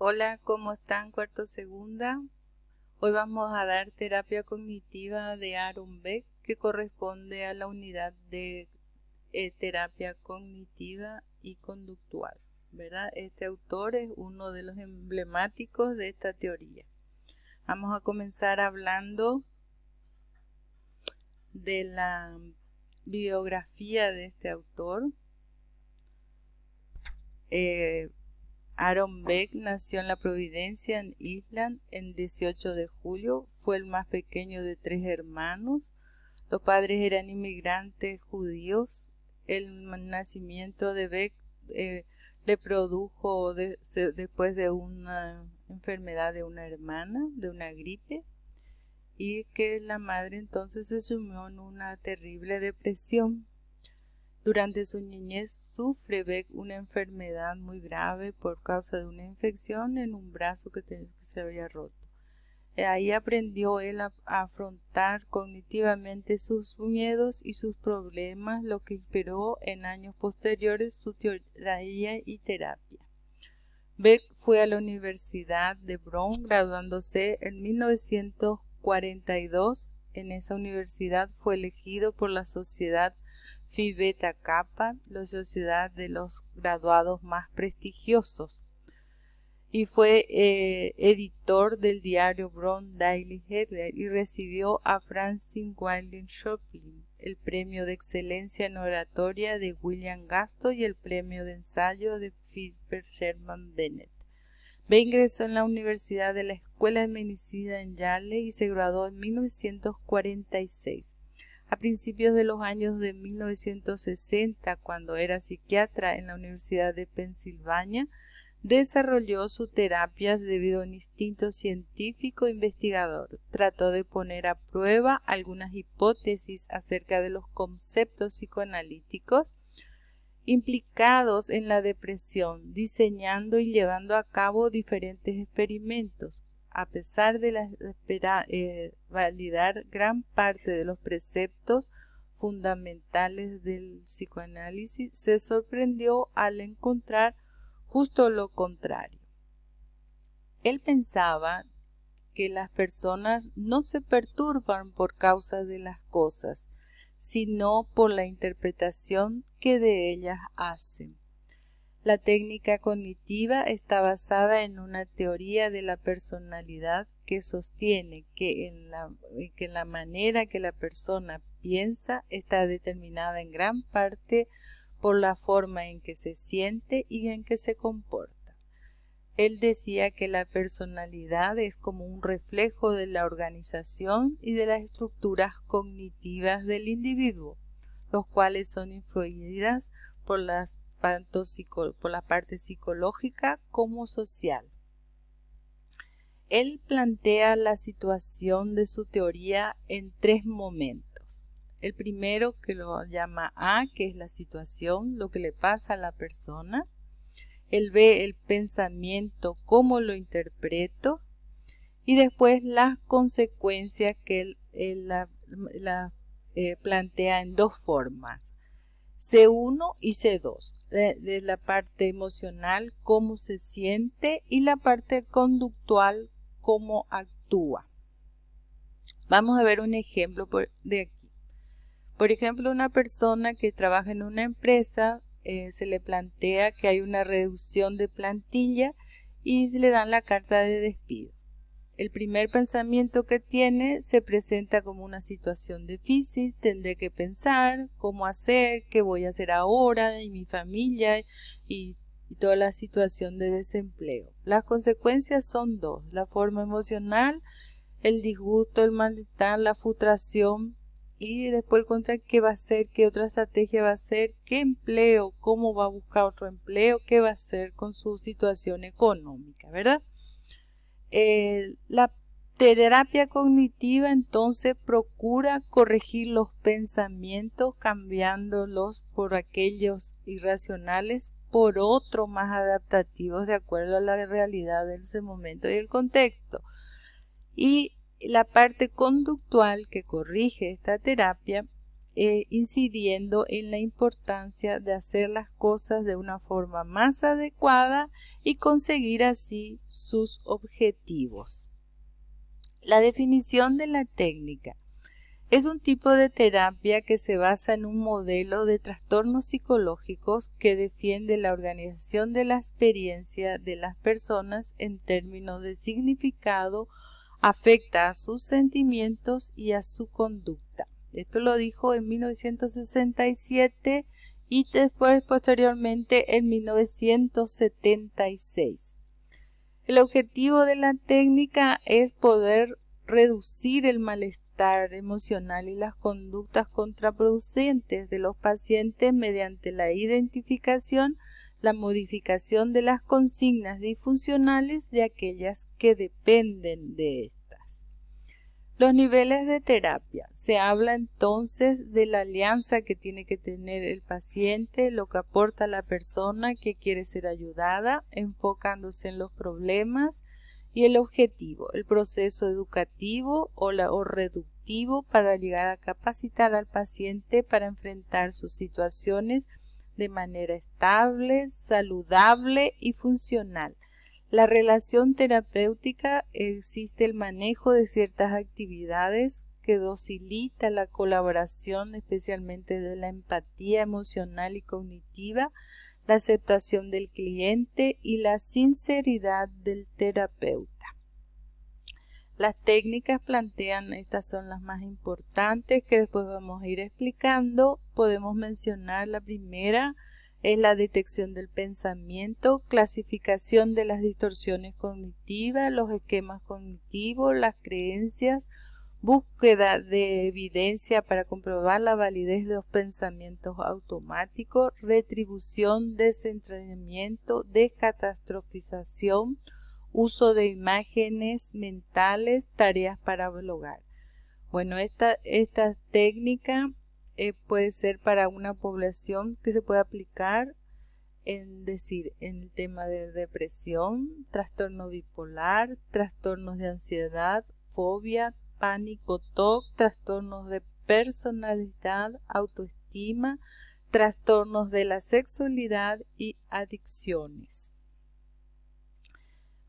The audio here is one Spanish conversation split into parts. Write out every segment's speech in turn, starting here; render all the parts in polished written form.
Hola, ¿cómo están? Cuarto segunda. Hoy vamos a dar terapia cognitiva de Aaron Beck, que corresponde a la unidad de terapia cognitiva y conductual, ¿verdad? Este autor es uno de los emblemáticos de esta teoría. Vamos a comenzar hablando de la biografía de este autor. Aaron Beck nació en la Providencia, en Island, el 18 de julio. Fue el más pequeño de 3 hermanos. Los padres eran inmigrantes judíos. El nacimiento de Beck le produjo después de una enfermedad de una hermana, de una gripe, y que la madre entonces se sumió en una terrible depresión. Durante su niñez sufre Beck una enfermedad muy grave por causa de una infección en un brazo que se había roto. Ahí aprendió él a afrontar cognitivamente sus miedos y sus problemas, lo que inspiró en años posteriores su teoría y terapia. Beck fue a la Universidad de Brown, graduándose en 1942. En esa universidad fue elegido por la Sociedad Phi Beta Kappa, la sociedad de los graduados más prestigiosos, y fue editor del diario Brown Daily Herald y recibió a Francis William Shockley, el premio de excelencia en oratoria de William Gasto y el premio de ensayo de Philip Sherman Bennett. Beck ingresó en la Universidad de la Escuela de Medicina en Yale y se graduó en 1946. A principios de los años de 1960, cuando era psiquiatra en la Universidad de Pensilvania, desarrolló sus terapias debido a un instinto científico investigador. Trató de poner a prueba algunas hipótesis acerca de los conceptos psicoanalíticos implicados en la depresión, diseñando y llevando a cabo diferentes experimentos. A pesar de validar gran parte de los preceptos fundamentales del psicoanálisis, se sorprendió al encontrar justo lo contrario. Él pensaba que las personas no se perturban por causa de las cosas, sino por la interpretación que de ellas hacen. La técnica cognitiva está basada en una teoría de la personalidad que sostiene que la manera que la persona piensa está determinada en gran parte por la forma en que se siente y en que se comporta. Él decía que la personalidad es como un reflejo de la organización y de las estructuras cognitivas del individuo, los cuales son influidas por la parte psicológica como social. Él plantea la situación de su teoría en 3 momentos. El primero, que lo llama A, que es la situación, lo que le pasa a la persona. Él ve el pensamiento, cómo lo interpreto, y después las consecuencias que él plantea en 2 formas. C1 y C2, de la parte emocional, cómo se siente, y la parte conductual, cómo actúa. Vamos a ver un ejemplo de aquí. Por ejemplo, una persona que trabaja en una empresa, se le plantea que hay una reducción de plantilla y le dan la carta de despido. El primer pensamiento que tiene se presenta como una situación difícil, tendré que pensar cómo hacer, qué voy a hacer ahora y mi familia y toda la situación de desempleo. Las consecuencias son 2, la forma emocional, el disgusto, el malestar, la frustración, y después contar qué va a hacer, qué otra estrategia va a hacer, qué empleo, cómo va a buscar otro empleo, qué va a hacer con su situación económica, ¿verdad? La terapia cognitiva entonces procura corregir los pensamientos, cambiándolos por aquellos irracionales por otros más adaptativos de acuerdo a la realidad de ese momento y el contexto. Y la parte conductual que corrige esta terapia incidiendo en la importancia de hacer las cosas de una forma más adecuada y conseguir así sus objetivos. La definición de la técnica es un tipo de terapia que se basa en un modelo de trastornos psicológicos que defiende la organización de la experiencia de las personas en términos de significado, afecta a sus sentimientos y a su conducta. Esto lo dijo en 1967 y después posteriormente en 1976. El objetivo de la técnica es poder reducir el malestar emocional y las conductas contraproducentes de los pacientes mediante la identificación, la modificación de las consignas disfuncionales de aquellas que dependen de estas. Los niveles de terapia. Se habla entonces de la alianza que tiene que tener el paciente, lo que aporta la persona que quiere ser ayudada, enfocándose en los problemas y el objetivo, el proceso educativo o reductivo para llegar a capacitar al paciente para enfrentar sus situaciones de manera estable, saludable y funcional. La relación terapéutica existe el manejo de ciertas actividades que facilita la colaboración, especialmente de la empatía emocional y cognitiva, la aceptación del cliente y la sinceridad del terapeuta. Las técnicas plantean, estas son las más importantes que después vamos a ir explicando. Podemos mencionar la primera, es la detección del pensamiento, clasificación de las distorsiones cognitivas, los esquemas cognitivos, las creencias, búsqueda de evidencia para comprobar la validez de los pensamientos automáticos, retribución, desentrañamiento, descatastrofización, uso de imágenes mentales, tareas para blogar. Bueno, esta técnica puede ser para una población que se puede aplicar en el tema de depresión, trastorno bipolar, trastornos de ansiedad, fobia, pánico, TOC, trastornos de personalidad, autoestima, trastornos de la sexualidad y adicciones.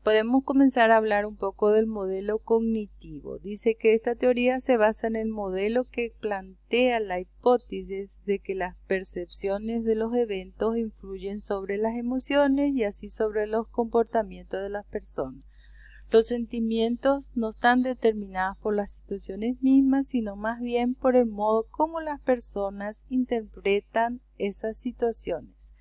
Podemos comenzar a hablar un poco del modelo cognitivo. Dice que esta teoría se basa en el modelo que plantea la hipótesis de que las percepciones de los eventos influyen sobre las emociones y así sobre los comportamientos de las personas. Los sentimientos no están determinados por las situaciones mismas, sino más bien por el modo como las personas interpretan esas situaciones.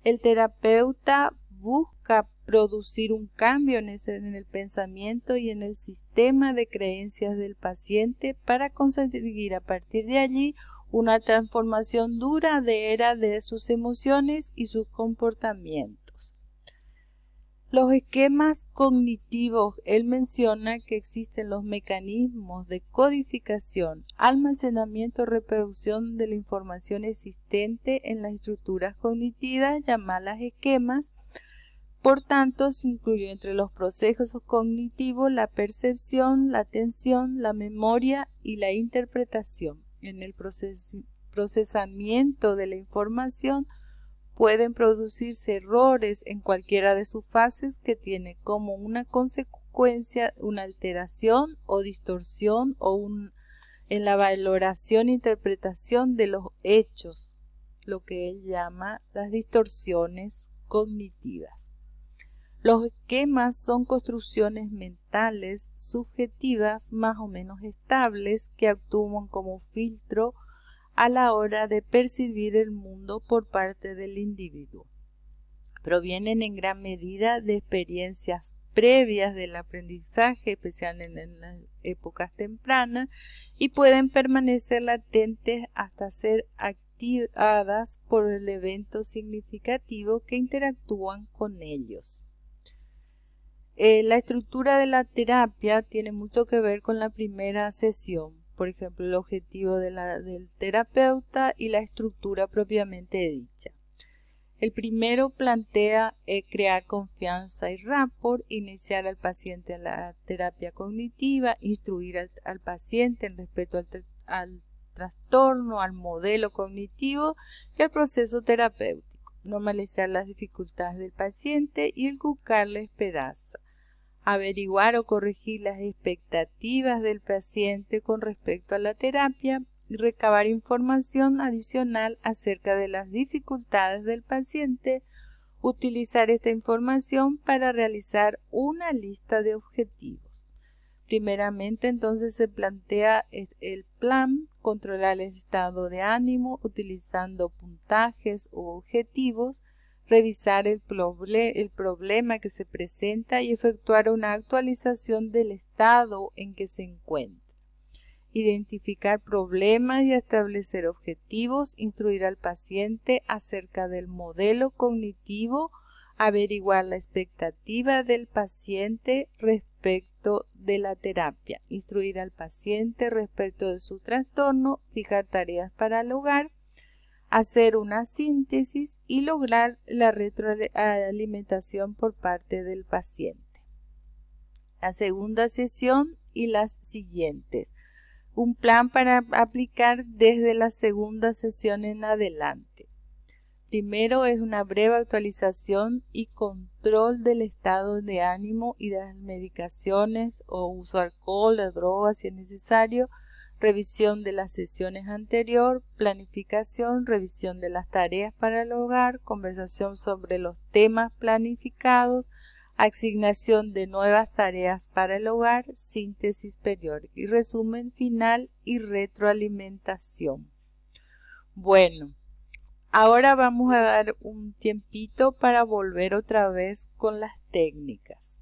El terapeuta busca producir un cambio en el pensamiento y en el sistema de creencias del paciente para conseguir a partir de allí una transformación duradera de sus emociones y sus comportamientos. Los esquemas cognitivos, él menciona que existen los mecanismos de codificación, almacenamiento y reproducción de la información existente en las estructuras cognitivas llamadas esquemas. Por tanto, se incluye entre los procesos cognitivos la percepción, la atención, la memoria y la interpretación. En el procesamiento de la información pueden producirse errores en cualquiera de sus fases que tiene como una consecuencia una alteración o distorsión en la valoración e interpretación de los hechos, lo que él llama las distorsiones cognitivas. Los esquemas son construcciones mentales subjetivas más o menos estables que actúan como filtro a la hora de percibir el mundo por parte del individuo. Provienen en gran medida de experiencias previas del aprendizaje, especialmente en las épocas tempranas, y pueden permanecer latentes hasta ser activadas por el evento significativo que interactúan con ellos. La estructura de la terapia tiene mucho que ver con la primera sesión. Por ejemplo, el objetivo del terapeuta y la estructura propiamente dicha. El primero plantea crear confianza y rapport, iniciar al paciente a la terapia cognitiva, instruir al paciente en respeto al trastorno, al modelo cognitivo y al proceso terapéutico. Normalizar las dificultades del paciente y inculcar la esperanza. Averiguar o corregir las expectativas del paciente con respecto a la terapia y recabar información adicional acerca de las dificultades del paciente. Utilizar esta información para realizar una lista de objetivos. Primeramente, entonces se plantea el plan, controlar el estado de ánimo utilizando puntajes o objetivos, revisar el problema que se presenta y efectuar una actualización del estado en que se encuentra. Identificar problemas y establecer objetivos, instruir al paciente acerca del modelo cognitivo, averiguar la expectativa del paciente respecto de la terapia, instruir al paciente respecto de su trastorno, fijar tareas para el hogar, hacer una síntesis y lograr la retroalimentación por parte del paciente. La segunda sesión y las siguientes. Un plan para aplicar desde la segunda sesión en adelante. Primero es una breve actualización y control del estado de ánimo y de las medicaciones o uso de alcohol o drogas si es necesario, revisión de las sesiones anteriores, planificación, revisión de las tareas para el hogar, conversación sobre los temas planificados, asignación de nuevas tareas para el hogar, síntesis periódica y resumen final y retroalimentación. Bueno, ahora vamos a dar un tiempito para volver otra vez con las técnicas.